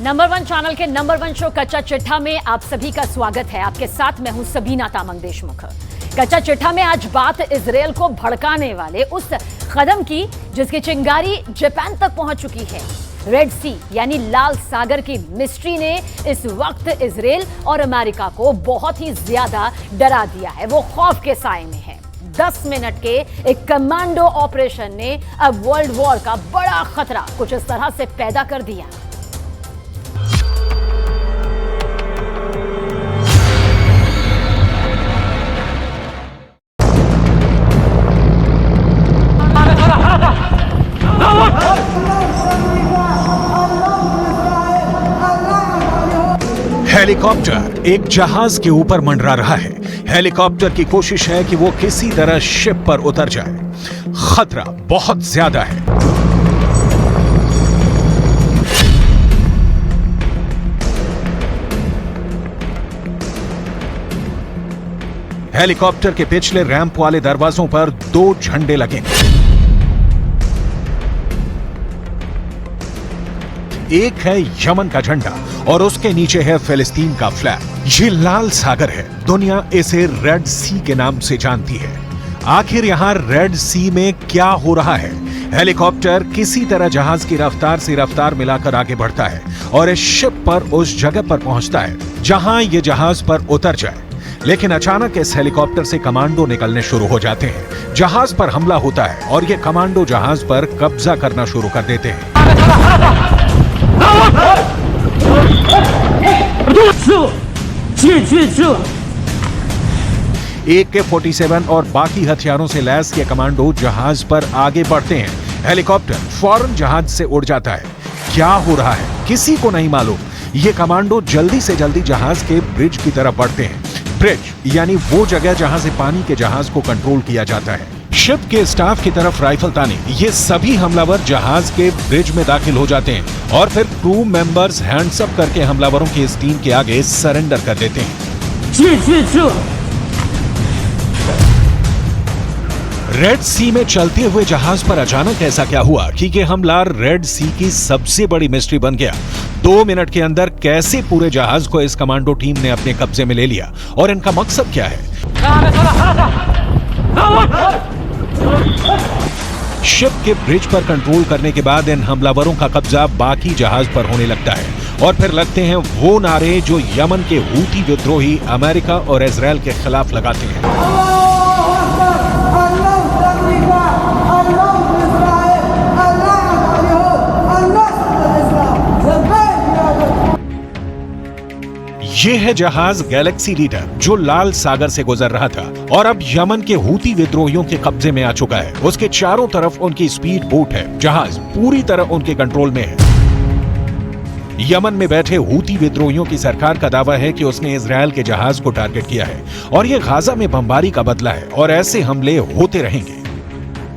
Number 1 channel के number 1 show कच्चा चिट्ठा में आप सभी का स्वागत है। आपके साथ मैं हूं सबीना तामंग देशमुख। कच्चा चिट्ठा में आज बात इजरायल को भड़काने वाले उस कदम की जिसकी चिंगारी जापान तक पहुंच चुकी है। रेड सी यानी लाल सागर की मिस्ट्री ने इस वक्त इजरायल और अमेरिका को बहुत ही ज्यादा डरा दिया है। वो खौफ के साए में है। 10 मिनट के एक कमांडो ऑपरेशन ने अब वर्ल्ड वॉर का बड़ा खतरा कुछ इस तरह से पैदा कर दिया। हेलीकॉप्टर एक जहाज के ऊपर मंडरा रहा है। हेलीकॉप्टर की कोशिश है कि वो किसी तरह शिप पर उतर जाए। खतरा बहुत ज्यादा है। हेलीकॉप्टर के पिछले रैंप वाले दरवाजों पर 2 झंडे लगे। एक है यमन का झंडा और उसके नीचे है फिलिस्तीन का फ्लैग। ये लाल सागर है। दुनिया इसे रेड सी के नाम से जानती है। आखिर यहां रेड सी में क्या हो रहा है? हेलीकॉप्टर किसी तरह जहाज की रफ्तार से रफ्तार मिलाकर आगे बढ़ता है और इस शिप पर उस जगह पर पहुंचता है जहां ये जहाज पर उतर जाए। लेकिन अचानक इस हेलीकॉप्टर से कमांडो निकलने शुरू हो जाते हैं। जहाज पर हमला होता है और ये कमांडो जहाज पर कब्जा करना शुरू कर देते हैं। AK-47 और बाकी हथियारों से लैस ये कमांडो जहाज पर आगे बढ़ते हैं। हेलीकॉप्टर फौरन जहाज से उड़ जाता है। क्या हो रहा है किसी को नहीं मालूम। ये कमांडो जल्दी से जल्दी जहाज के ब्रिज की तरफ बढ़ते हैं। ब्रिज यानी वो जगह जहां से पानी के जहाज को कंट्रोल किया जाता है। शिप के स्टाफ की तरफ राइफल ताने ये सभी हमलावर जहाज के ब्रिज में दाखिल हो जाते हैं और फिर क्रू मेंबर्स हैंड्स अप करके हमलावरों की इस टीम के आगे सरेंडर कर देते हैं। रेड सी में चलते हुए जहाज पर अचानक ऐसा क्या हुआ कि ये हमला रेड सी की सबसे बड़ी मिस्ट्री बन गया। 2 मिनट के अंदर कैसे पूरे जहाज को इस कमांडो टीम ने अपने कब्जे में ले लिया और इनका मकसद क्या है? शिप के ब्रिज पर कंट्रोल करने के बाद इन हमलावरों का कब्जा बाकी जहाज पर होने लगता है और फिर लगते हैं वो नारे जो यमन के हूती विद्रोही अमेरिका और इजरायल के खिलाफ लगाते हैं। ये है जहाज गैलेक्सी लीडर जो लाल सागर से गुजर रहा था और अब यमन के हूती विद्रोहियों के कब्जे में आ चुका है। उसके चारों तरफ उनकी स्पीड बोट है। जहाज पूरी तरह उनके कंट्रोल में है। यमन में बैठे हूती विद्रोहियों की सरकार का दावा है कि उसने इजरायल के जहाज को टारगेट किया है और ये गाजा में बमबारी का बदला है और ऐसे हमले होते रहेंगे।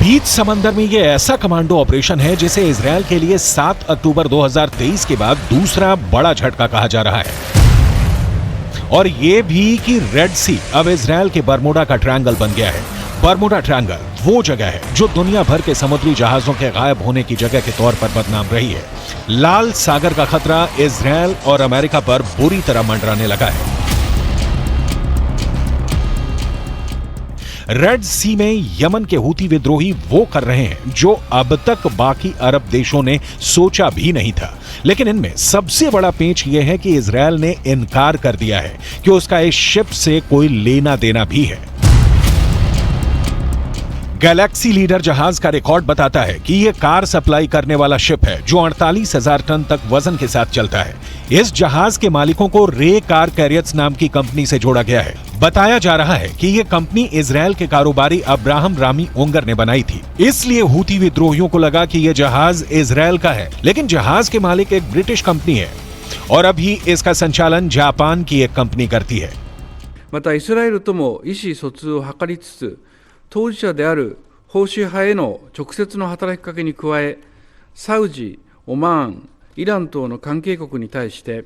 बीच समंदर में ये ऐसा कमांडो ऑपरेशन है जिसे इजरायल के लिए 7 अक्टूबर 2023 के बाद दूसरा बड़ा झटका कहा जा रहा है। और ये भी कि रेड सी अब इजरायल के बरमूडा का ट्रायंगल बन गया है। बरमूडा ट्रायंगल वो जगह है जो दुनिया भर के समुद्री जहाजों के गायब होने की जगह के तौर पर बदनाम रही है। लाल सागर का खतरा इजरायल और अमेरिका पर बुरी तरह मंडराने लगा है। रेड सी में यमन के हूती विद्रोही वो कर रहे हैं जो अब तक बाकी अरब देशों ने सोचा भी नहीं था। लेकिन इनमें सबसे बड़ा पेंच यह है कि इजरायल ने इनकार कर दिया है कि उसका इस शिप से कोई लेना देना भी है। गैलेक्सी लीडर जहाज का रिकॉर्ड बताता है कि ये कार सप्लाई करने वाला शिप है जो 48,000 टन तक वजन के साथ चलता है। इस जहाज के मालिकों को रे कार कैरियर्स नाम की कंपनी से जोड़ा गया है। बताया जा रहा है कि ये कंपनी इजरायल के कारोबारी अब्राहम रामी ओंगर ने बनाई थी। इसलिए हूती विद्रोहियों को लगा कि ये जहाज इजरायल का है, लेकिन जहाज के मालिक एक ब्रिटिश कंपनी है और अभी इसका संचालन जापान की एक कंपनी करती है। またイスラエルとも意思疎通を図りつつ、当事者である保守派への直接の働きかけに加え、サウジ、オマーン、イラン等の関係国に対して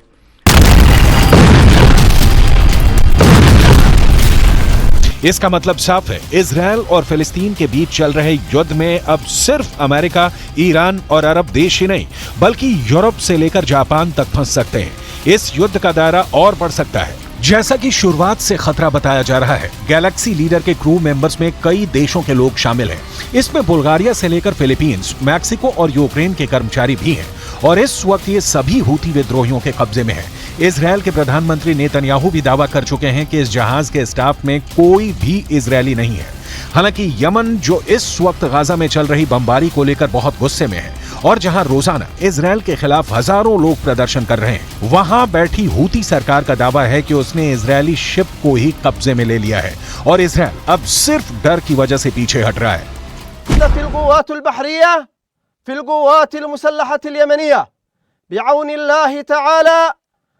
इसका मतलब साफ है, इजरायल और फिलिस्तीन के बीच चल रहे युद्ध में अब सिर्फ अमेरिका, ईरान और अरब देश ही नहीं बल्कि यूरोप से लेकर जापान तक फंस सकते हैं। इस युद्ध का दायरा और बढ़ सकता है। जैसा कि शुरुआत से खतरा बताया जा रहा है, गैलेक्सी लीडर के क्रू मेंबर्स में कई देशों के लोग शामिल हैं। इसमें बुल्गारिया से लेकर फिलीपींस, मैक्सिको और यूक्रेन के कर्मचारी भी हैं और इस वक्त ये सभी हूती विद्रोहियों के कब्जे में हैं। इजरायल के प्रधानमंत्री नेतन्याहू भी दावा कर चुके हैं कि इस जहाज के स्टाफ में कोई भी इजरायली नहीं है। हालांकि यमन जो इस वक्त गाजा में चल रही बमबारी को लेकर बहुत गुस्से में है और जहां रोजाना इजरायल के खिलाफ हजारों लोग प्रदर्शन कर रहे हैं, वहां बैठी हूती सरकार का दावा है कि उसने इजरायली शिप को ही कब्जे में ले लिया है और इजरायल अब सिर्फ डर की वजह से पीछे हट रहा है।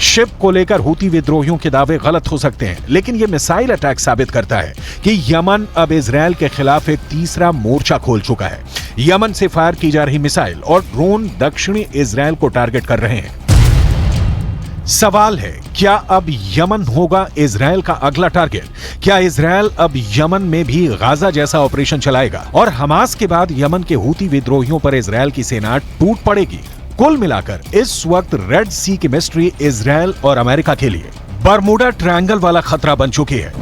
शिप को लेकर हूती विद्रोहियों के दावे गलत हो सकते हैं, लेकिन यह मिसाइल अटैक साबित करता है कि यमन अब इजरायल के खिलाफ एक तीसरा मोर्चा खोल चुका है। यमन से फायर की जा रही मिसाइल और ड्रोन दक्षिणी इजरायल को टारगेट कर रहे हैं। सवाल है, क्या अब यमन होगा इजरायल का अगला टारगेट? क्या इजरायल अब यमन में भी गाजा जैसा ऑपरेशन चलाएगा और हमास के बाद यमन के हूती विद्रोहियों पर इजरायल की सेना टूट पड़ेगी? कुल मिलाकर इस वक्त रेड सी की मिस्ट्री इजरायल और अमेरिका के लिए बरमूडा ट्रायंगल वाला खतरा बन चुकी है।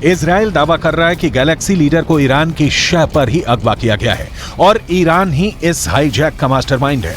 इजरायल दावा कर रहा है कि गैलेक्सी लीडर को ईरान की शह पर ही अगवा किया गया है और ईरान ही इस हाईजैक का मास्टरमाइंड है।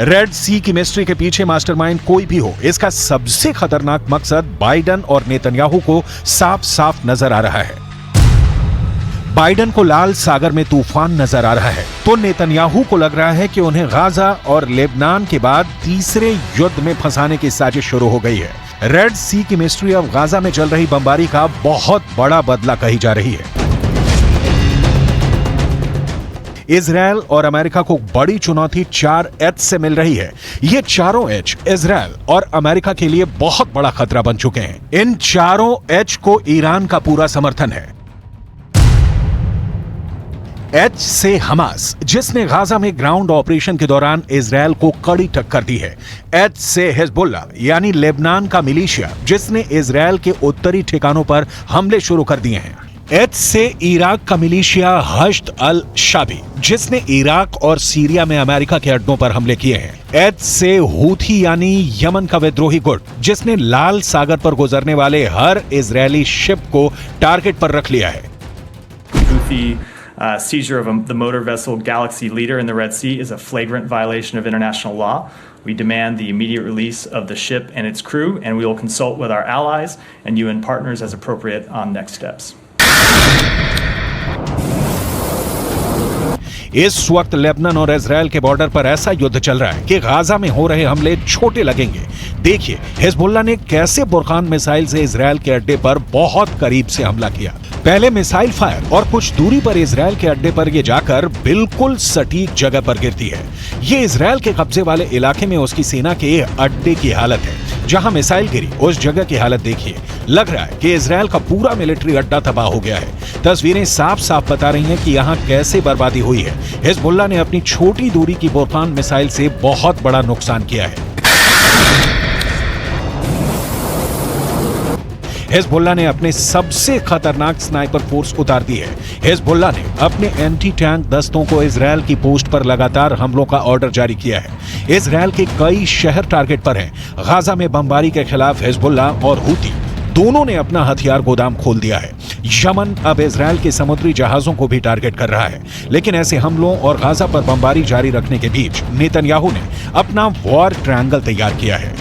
रेड सी की मिस्ट्री के पीछे मास्टरमाइंड कोई भी हो, इसका सबसे खतरनाक मकसद बाइडन और नेतन्याहू को साफ साफ नजर आ रहा है। बाइडन को लाल सागर में तूफान नजर आ रहा है तो नेतन्याहू को लग रहा है कि उन्हें गाजा और लेबनान के बाद तीसरे युद्ध में फंसाने की साजिश शुरू हो गई है। रेड सी की मिस्ट्री अब गाजा में चल रही बमबारी का बहुत बड़ा बदला कही जा रही है। इजरायल और अमेरिका को बड़ी चुनौती 4 एच से मिल रही है। ये चारों एच इजरायल और अमेरिका के लिए बहुत बड़ा खतरा बन चुके हैं। इन चारों एच को ईरान का पूरा समर्थन है। एच से हमास, जिसने गाजा में ग्राउंड ऑपरेशन के दौरान इजरायल को कड़ी टक्कर दी है। एच से हिजबुल्लाह यानी लेबनान का मिलिशिया, जिसने इजरायल के उत्तरी ठिकानों पर हमले शुरू कर दिए हैं। एच से इराक का मिलिशिया हश्द अल शाबी, जिसने इराक और सीरिया में अमेरिका के अड्डों पर हमले किए हैं। एच से हूथी यानी यमन का विद्रोही गुट, जिसने लाल सागर पर गुजरने वाले हर इजरायली शिप को टारगेट पर रख लिया है। Seizure of the motor vessel Galaxy Leader in the Red Sea is a flagrant violation of international law. We demand the immediate release of the ship and its crew, and we will consult with our allies and UN partners as appropriate on next steps. इस वक्त Lebanon और Israel के border पर ऐसा युद्ध चल रहा है कि गाजा में हो रहे हमले छोटे लगेंगे। देखिए हिजबुल्लाह ने कैसे बुरकान मिसाइल से इजरायल के अड्डे पर बहुत करीब से हमला किया। पहले मिसाइल फायर और कुछ दूरी पर इजरायल के अड्डे पर ये जाकर बिल्कुल सटीक जगह पर गिरती है। ये इजरायल के कब्जे वाले इलाके में उसकी सेना के अड्डे की हालत है। जहां मिसाइल गिरी उस जगह की हालत देखिए, लग रहा है कि इजरायल का पूरा मिलिट्री अड्डा तबाह हो गया है। तस्वीरें साफ साफ बता रही हैं कि यहां कैसे बर्बादी हुई है। हिजबुल्लाह ने अपनी छोटी दूरी की बुरकान मिसाइल से बहुत बड़ा नुकसान किया है। हिजबुल्लाह ने अपने सबसे खतरनाक स्नाइपर फोर्स उतार दी है। हिजबुल्लाह ने अपने एंटी टैंक दस्तों को इजरायल की पोस्ट पर लगातार हमलों का ऑर्डर जारी किया है। इजरायल के कई शहर टारगेट पर हैं। गाजा में बमबारी के खिलाफ हिजबुल्लाह और हूती दोनों ने अपना हथियार गोदाम खोल दिया है। यमन अब इजरायल के समुद्री जहाजों को भी टारगेट कर रहा है। लेकिन ऐसे हमलों और गाजा पर बमबारी जारी रखने के बीच नेतन्याहू ने अपना वॉर ट्रायंगल तैयार किया है।